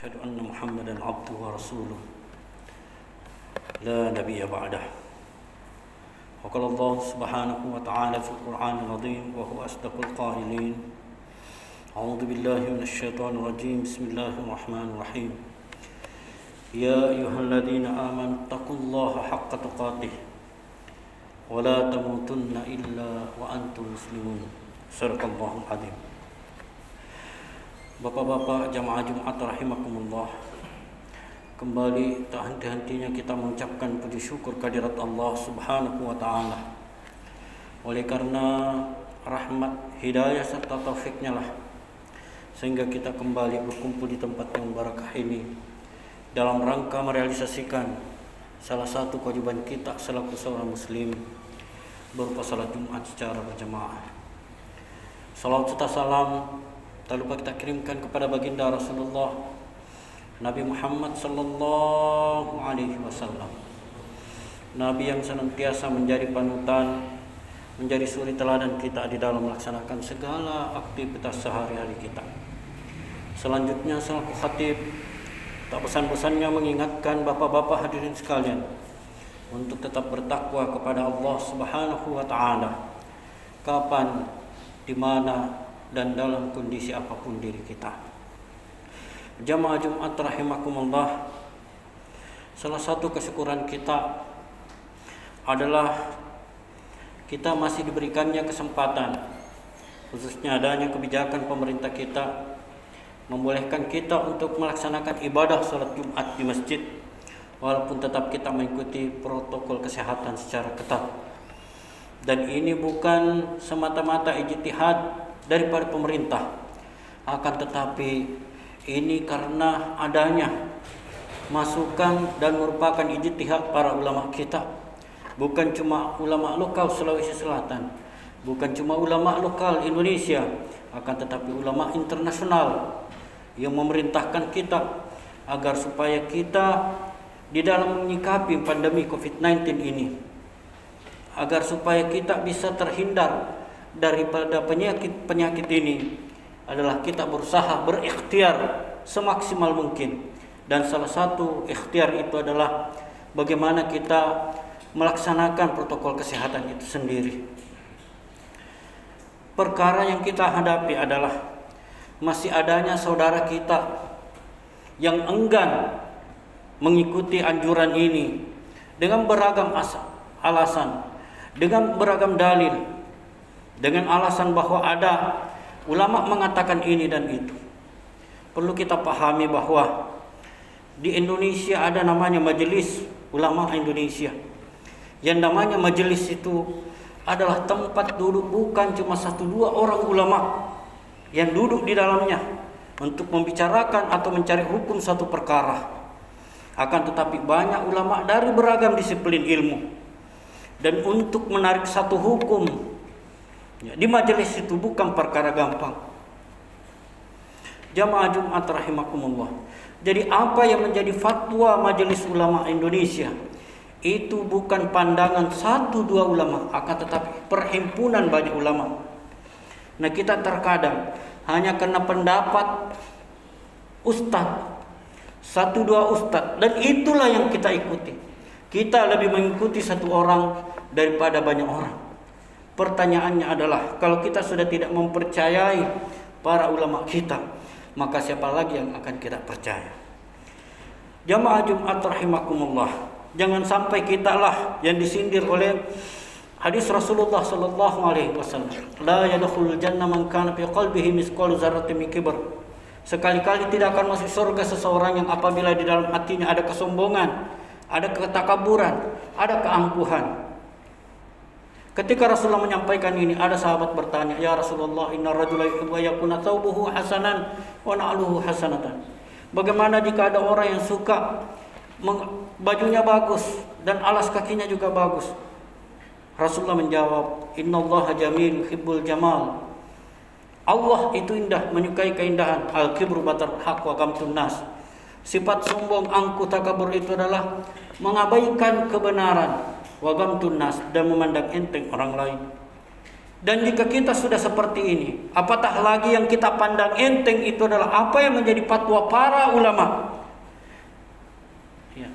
أشهد أن محمدا عبده ورسوله لا نبي بعده. وقال الله سبحانه وتعالى في القرآن العظيم وهو أصدق القائلين: أعوذ بالله من الشيطان الرجيم بسم الله الرحمن الرحيم. يا أيها الذين آمنوا اتقوا الله حق تقاته ولا تموتن إلا وأنتم مسلمون. صدق الله العظيم. Bapak-bapak jamaah Jumat rahimakumullah, kembali tak henti-hentinya kita mengucapkan puji syukur kehadirat Allah Subhanahu wa taala. Oleh karena rahmat, hidayah serta taufiknya lah sehingga kita kembali berkumpul di tempat yang barakah ini dalam rangka merealisasikan salah satu kewajiban kita selaku seorang muslim, berupa salat Jumat secara berjamaah. Salawat serta salam tak lupa kita kirimkan kepada baginda Rasulullah Nabi Muhammad sallallahu alaihi wasallam, Nabi yang senantiasa menjadi panutan, menjadi suri teladan kita di dalam melaksanakan segala aktivitas sehari-hari kita. Selanjutnya selaku khatib tak bosan-bosannya mengingatkan bapak-bapak hadirin sekalian untuk tetap bertakwa kepada Allah Subhanahu wa taala kapan, di mana, dan dalam kondisi apapun diri kita. Jamaah Jumat rahimakumullah, salah satu kesyukuran kita adalah kita masih diberikannya kesempatan, khususnya adanya kebijakan pemerintah kita membolehkan kita untuk melaksanakan ibadah salat Jumat di masjid, walaupun tetap kita mengikuti protokol kesehatan secara ketat. Dan ini bukan semata-mata ijtihad daripada pemerintah, akan tetapi ini karena adanya masukan dan merupakan ijtihad para ulama kita, bukan cuma ulama lokal Sulawesi Selatan, bukan cuma ulama lokal Indonesia, akan tetapi ulama internasional yang memerintahkan kita agar supaya kita di dalam menyikapi pandemi COVID-19 ini, agar supaya kita bisa terhindar daripada penyakit ini, adalah kita berusaha berikhtiar semaksimal mungkin. Dan salah satu ikhtiar itu adalah bagaimana kita melaksanakan protokol kesehatan itu sendiri. Perkara yang kita hadapi adalah masih adanya saudara kita yang enggan mengikuti anjuran ini dengan beragam alasan, dengan beragam dalil, dengan alasan bahwa ada ulama mengatakan ini dan itu. Perlu kita pahami bahwa di Indonesia ada namanya Majelis Ulama Indonesia. Yang namanya majelis itu adalah tempat duduk bukan cuma 1-2 orang ulama yang duduk di dalamnya untuk membicarakan atau mencari hukum satu perkara. Akan tetapi banyak ulama dari beragam disiplin ilmu. Dan untuk menarik satu hukum di majelis itu bukan perkara gampang. Jamaah Jumat rahimakumullah. Jadi apa yang menjadi fatwa Majelis Ulama Indonesia itu bukan pandangan 1-2 ulama, akan tetapi perhimpunan banyak ulama. Nah, kita terkadang hanya karena pendapat ustaz, 1-2 ustaz, dan itulah yang kita ikuti. Kita lebih mengikuti satu orang daripada banyak orang. Pertanyaannya adalah, kalau kita sudah tidak mempercayai para ulama kita, maka siapa lagi yang akan kita percaya? Jamaah Jumat rahimakumullah, jangan sampai kita lah yang disindir oleh hadis Rasulullah sallallahu alaihi wasallam, la yadkhulul jannah man kana fi qalbihi misqalu dzarratin min kibr. Sekali-kali tidak akan masuk surga seseorang yang apabila di dalam hatinya ada kesombongan, ada ketakaburan, ada keangkuhan. Ketika Rasulullah menyampaikan ini, ada sahabat bertanya, "Ya Rasulullah, inna rajula yuhibbu yakuna thawbuhu hasanan wa na'luhu hasanatan." Bagaimana jika ada orang yang suka bajunya bagus dan alas kakinya juga bagus? Rasulullah menjawab, "Innallaha jamil yuhibbul jamal." Allah itu indah, menyukai keindahan. Al-kibru batar haq wa gamtun nas. Sifat sombong, angkuh, takabur itu adalah mengabaikan kebenaran, wa gamtun nas, dan memandang enteng orang lain. Dan jika kita sudah seperti ini, apatah lagi yang kita pandang enteng itu adalah apa yang menjadi fatwa para ulama. Ya.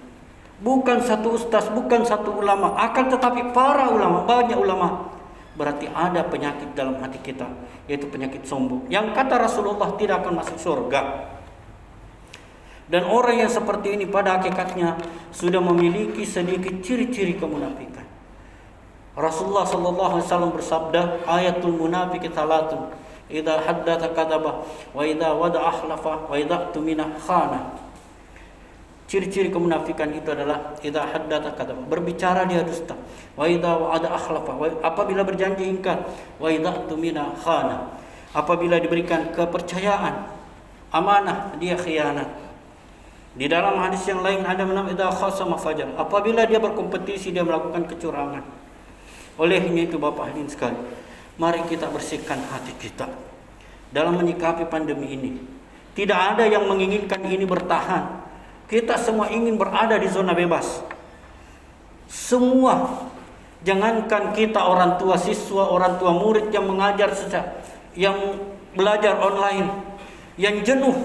Bukan satu ustaz, bukan satu ulama, akan tetapi para ulama, banyak ulama. Berarti ada penyakit dalam hati kita, yaitu penyakit sombong. Yang kata Rasulullah tidak akan masuk surga. Dan orang yang seperti ini pada hakikatnya sudah memiliki sedikit ciri-ciri kemunafikan. Rasulullah sallallahu alaihi wasallam bersabda, ayatul munafiqi thalatun, idza haddatha kadzaba, wa idza wada'a akhlafa, wa idza tumina khana. Ciri-ciri kemunafikan itu adalah idza haddatha kadzaba, berbicara dia dusta, wa idza wa'ada akhlafa, apabila berjanji ingkar, wa idza tumina khana, apabila diberikan kepercayaan, amanah dia khianat. Di dalam hadis yang lain ada nama idza khasama fajar, apabila dia berkompetisi dia melakukan kecurangan. Olehnya itu Bapak hadirin sekali, mari kita bersihkan hati kita dalam menyikapi pandemi ini. Tidak ada yang menginginkan ini bertahan. Kita semua ingin berada di zona bebas. Semua, jangankan kita orang tua siswa, orang tua murid yang mengajar yang belajar online, yang jenuh,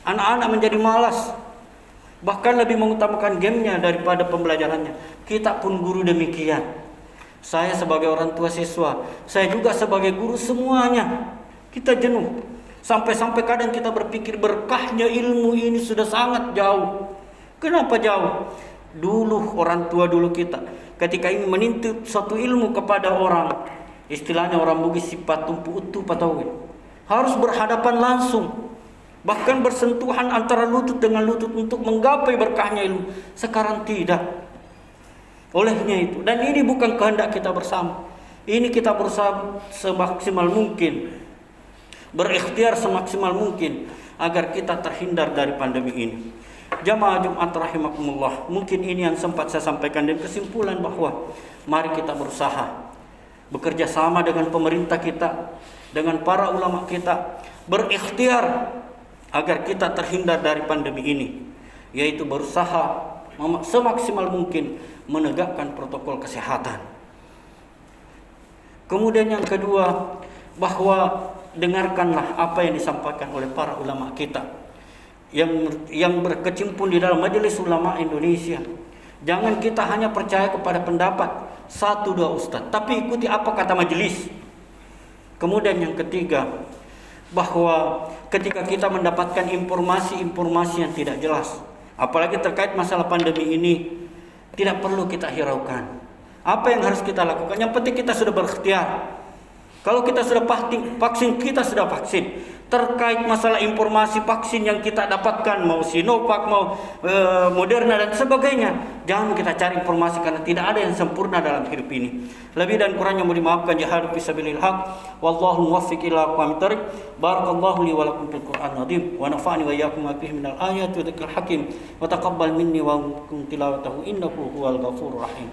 anak-anak menjadi malas, bahkan lebih mengutamakan gamenya daripada pembelajarannya. Kita pun guru demikian. Saya sebagai orang tua siswa, saya juga sebagai guru, semuanya kita jenuh. Sampai-sampai kadang kita berpikir berkahnya ilmu ini sudah sangat jauh. Kenapa jauh? Dulu orang tua dulu kita ketika ingin menuntut suatu ilmu kepada orang, istilahnya orang Bugis sifat tumpu utuh patawe, harus berhadapan langsung, bahkan bersentuhan antara lutut dengan lutut untuk menggapai berkahnya ilmu. Sekarang tidak. Olehnya itu, dan ini bukan kehendak kita bersama. Ini kita berusaha semaksimal mungkin, berikhtiar semaksimal mungkin agar kita terhindar dari pandemi ini. Jamaah Jumat rahimakumullah, mungkin ini yang sempat saya sampaikan, dan kesimpulan bahwa mari kita berusaha bekerja sama dengan pemerintah kita, dengan para ulama kita, berikhtiar agar kita terhindar dari pandemi ini, yaitu berusaha semaksimal mungkin menegakkan protokol kesehatan. Kemudian yang kedua, bahwa dengarkanlah apa yang disampaikan oleh para ulama kita yang berkecimpung di dalam Majelis Ulama Indonesia. Jangan kita hanya percaya kepada pendapat satu dua ustaz, tapi ikuti apa kata majelis. Kemudian yang ketiga, bahwa ketika kita mendapatkan informasi-informasi yang tidak jelas, apalagi terkait masalah pandemi ini, tidak perlu kita hiraukan. Apa yang harus kita lakukan? Yang penting kita sudah berikhtiar. Kalau kita sudah vaksin, kita sudah vaksin. Terkait masalah informasi vaksin yang kita dapatkan, mau Sinovac, mau Moderna dan sebagainya, jangan kita cari informasi, karena tidak ada yang sempurna dalam hidup ini. Lebih dan kurangnya mohon dimaafkan. Jihad fi sabilil haq, wallahu muwaffiq ila aqwamit thariq. Barakallahu li wa lakum fil Qur'an azim, wa nafa'ani wa iyyakum ma fihi minal ayati wa dzikril hakim, wa taqabbal minni wa minkum tilawatahu innahu huwal ghafurur rahim.